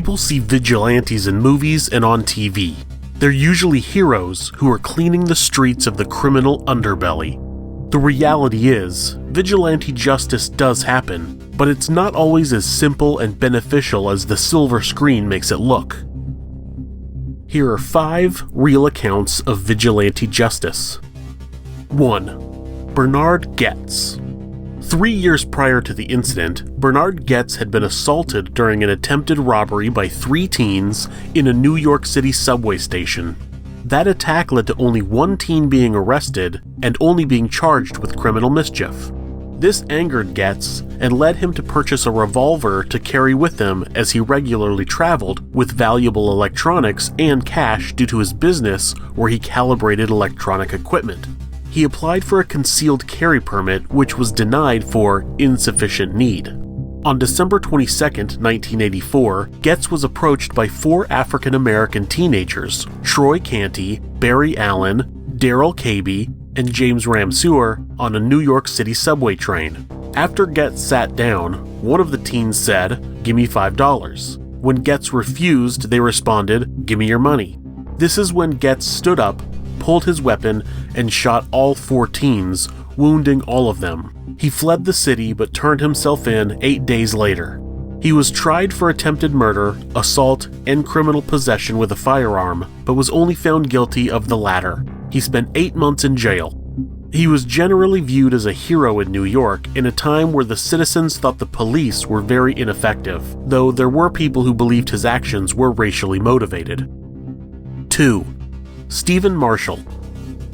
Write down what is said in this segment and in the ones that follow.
People see vigilantes in movies and on TV. They're usually heroes who are cleaning the streets of the criminal underbelly. The reality is, vigilante justice does happen, but it's not always as simple and beneficial as the silver screen makes it look. Here are 5 real accounts of vigilante justice. 1. Bernard Goetz. 3 years prior to the incident, Bernard Goetz had been assaulted during an attempted robbery by 3 teens in a New York City subway station. That attack led to only 1 teen being arrested and only being charged with criminal mischief. This angered Goetz and led him to purchase a revolver to carry with him as he regularly traveled with valuable electronics and cash due to his business where he calibrated electronic equipment. He applied for a concealed carry permit, which was denied for insufficient need. On December 22, 1984, Goetz was approached by 4 African-American teenagers, Troy Canty, Barry Allen, Daryl Cabey, and James Ramseur, on a New York City subway train. After Goetz sat down, one of the teens said, "Give me $5. When Goetz refused, they responded, "Give me your money." This is when Goetz stood up, pulled his weapon, and shot all 4 teens, wounding all of them. He fled the city but turned himself in 8 days later. He was tried for attempted murder, assault, and criminal possession with a firearm, but was only found guilty of the latter. He spent 8 months in jail. He was generally viewed as a hero in New York in a time where the citizens thought the police were very ineffective, though there were people who believed his actions were racially motivated. 2. Stephen Marshall.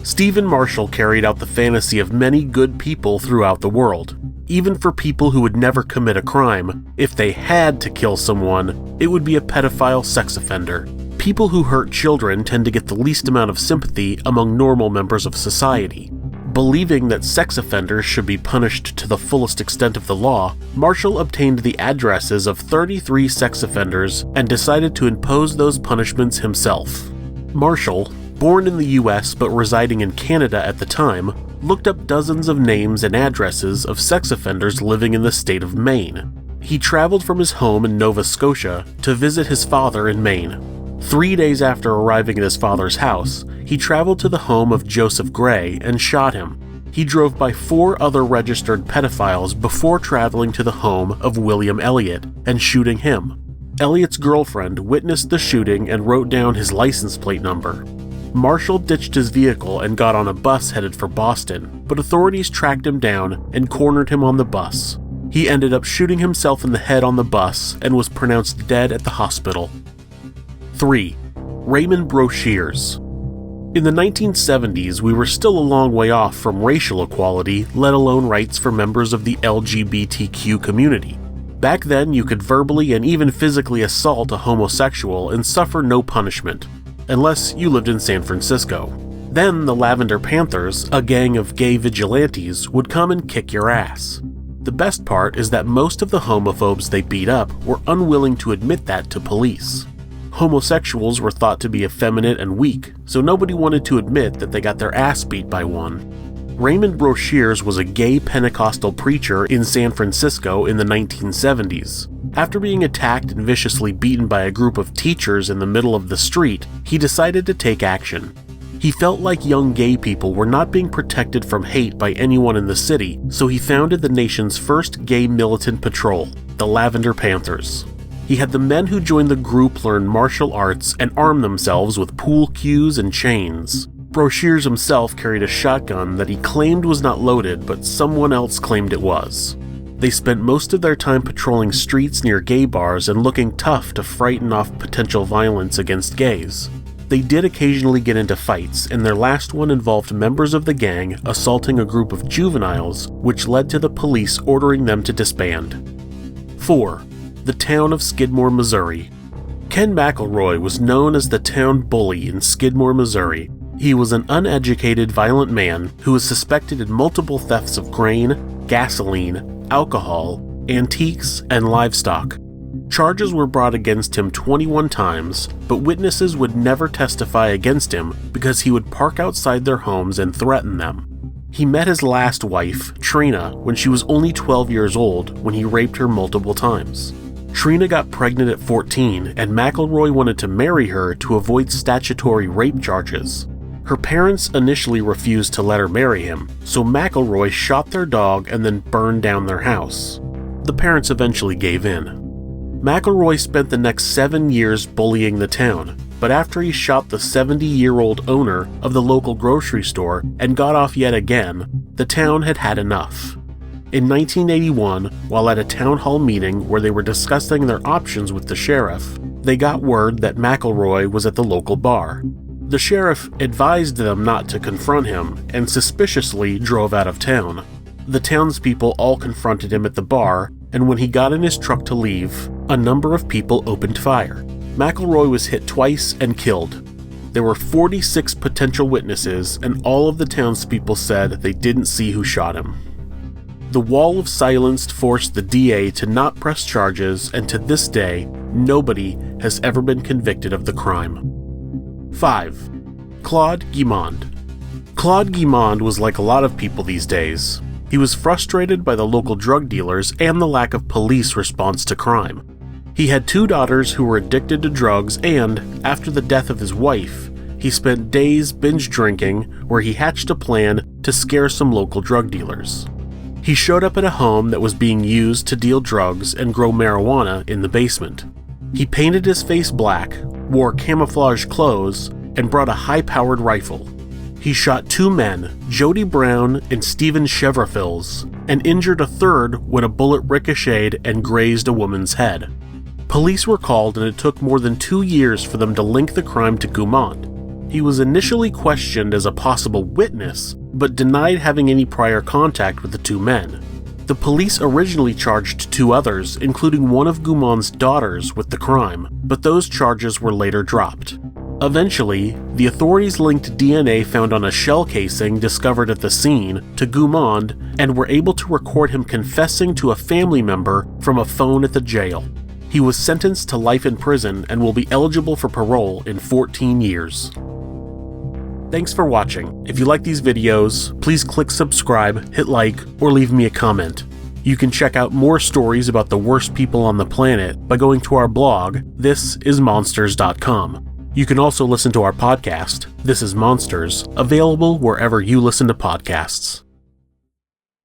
Stephen Marshall carried out the fantasy of many good people throughout the world. Even for people who would never commit a crime, if they had to kill someone, it would be a pedophile sex offender. People who hurt children tend to get the least amount of sympathy among normal members of society. Believing that sex offenders should be punished to the fullest extent of the law, Marshall obtained the addresses of 33 sex offenders and decided to impose those punishments himself. Marshall, born in the US but residing in Canada at the time, looked up dozens of names and addresses of sex offenders living in the state of Maine. He traveled from his home in Nova Scotia to visit his father in Maine. 3 days after arriving at his father's house, he traveled to the home of Joseph Gray and shot him. He drove by 4 other registered pedophiles before traveling to the home of William Elliott and shooting him. Elliott's girlfriend witnessed the shooting and wrote down his license plate number. Marshall ditched his vehicle and got on a bus headed for Boston, but authorities tracked him down and cornered him on the bus. He ended up shooting himself in the head on the bus and was pronounced dead at the hospital. 3. Raymond Broshears. In the 1970s, we were still a long way off from racial equality, let alone rights for members of the LGBTQ community. Back then, you could verbally and even physically assault a homosexual and suffer no punishment, unless you lived in San Francisco. Then the Lavender Panthers, a gang of gay vigilantes, would come and kick your ass. The best part is that most of the homophobes they beat up were unwilling to admit that to police. Homosexuals were thought to be effeminate and weak, so nobody wanted to admit that they got their ass beat by one. Raymond Broshears was a gay Pentecostal preacher in San Francisco in the 1970s. After being attacked and viciously beaten by a group of teachers in the middle of the street, he decided to take action. He felt like young gay people were not being protected from hate by anyone in the city, so he founded the nation's first gay militant patrol, the Lavender Panthers. He had the men who joined the group learn martial arts and arm themselves with pool cues and chains. Broshears himself carried a shotgun that he claimed was not loaded, but someone else claimed it was. They spent most of their time patrolling streets near gay bars and looking tough to frighten off potential violence against gays. They did occasionally get into fights, and their last one involved members of the gang assaulting a group of juveniles, which led to the police ordering them to disband. 4. The town of Skidmore, Missouri. Ken McElroy was known as the town bully in Skidmore, Missouri. He was an uneducated, violent man who was suspected in multiple thefts of grain, gasoline, alcohol, antiques, and livestock. Charges were brought against him 21 times, but witnesses would never testify against him because he would park outside their homes and threaten them. He met his last wife, Trina, when she was only 12 years old when he raped her multiple times. Trina got pregnant at 14, and McElroy wanted to marry her to avoid statutory rape charges. Her parents initially refused to let her marry him, so McElroy shot their dog and then burned down their house. The parents eventually gave in. McElroy spent the next 7 years bullying the town, but after he shot the 70-year-old owner of the local grocery store and got off yet again, the town had had enough. In 1981, while at a town hall meeting where they were discussing their options with the sheriff, they got word that McElroy was at the local bar. The sheriff advised them not to confront him and suspiciously drove out of town. The townspeople all confronted him at the bar, and when he got in his truck to leave, a number of people opened fire. McElroy was hit twice and killed. There were 46 potential witnesses, and all of the townspeople said they didn't see who shot him. The wall of silence forced the DA to not press charges, and to this day, nobody has ever been convicted of the crime. 5. Claude Guimond. Claude Guimond was like a lot of people these days. He was frustrated by the local drug dealers and the lack of police response to crime. He had 2 daughters who were addicted to drugs, and, after the death of his wife, he spent days binge drinking where he hatched a plan to scare some local drug dealers. He showed up at a home that was being used to deal drugs and grow marijuana in the basement. He painted his face black, wore camouflage clothes, and brought a high-powered rifle. He shot 2 men, Jody Brown and Stephen Chevrafils, and injured a third when a bullet ricocheted and grazed a woman's head. Police were called, and it took more than 2 years for them to link the crime to Guimond. He was initially questioned as a possible witness, but denied having any prior contact with the 2 men. The police originally charged 2 others, including one of Guimond's daughters, with the crime, but those charges were later dropped. Eventually, the authorities linked DNA found on a shell casing discovered at the scene to Guimond and were able to record him confessing to a family member from a phone at the jail. He was sentenced to life in prison and will be eligible for parole in 14 years. Thanks for watching. If you like these videos, please click subscribe, hit like, or leave me a comment. You can check out more stories about the worst people on the planet by going to our blog, thisismonsters.com. You can also listen to our podcast, This Is Monsters, available wherever you listen to podcasts.